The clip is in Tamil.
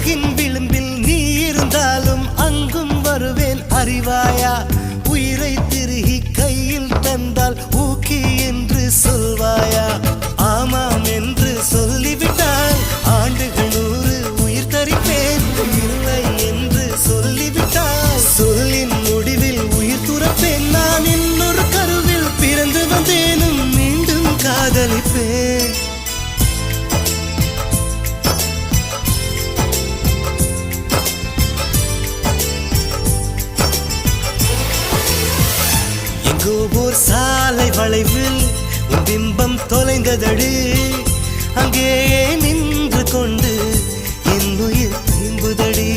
உலகின் விளிம்பில் நீ இருந்தாலும் அங்கும் வருவேன் அறிவாயா உயிரை திருகி கையில் தந்தால் ஊக்கி என்று சொல்வாயா ஆமாம் என்று சொல்லிவிட்டால் ஆண்டுகள் 100 உயிர் தரிப்பேன் இல்லை என்று சொல்லிவிட்டால் சொல்லின் முடிவில் உயிர் துறப்பேன் நான் இன்னொரு கருவில் பிறந்து வந்தேனும் மீண்டும் காதலிப்பேன் எங்கோர் சாலை வளைவில் உன் பிம்பம் தொலைந்ததடி அங்கே நின்று கொண்டு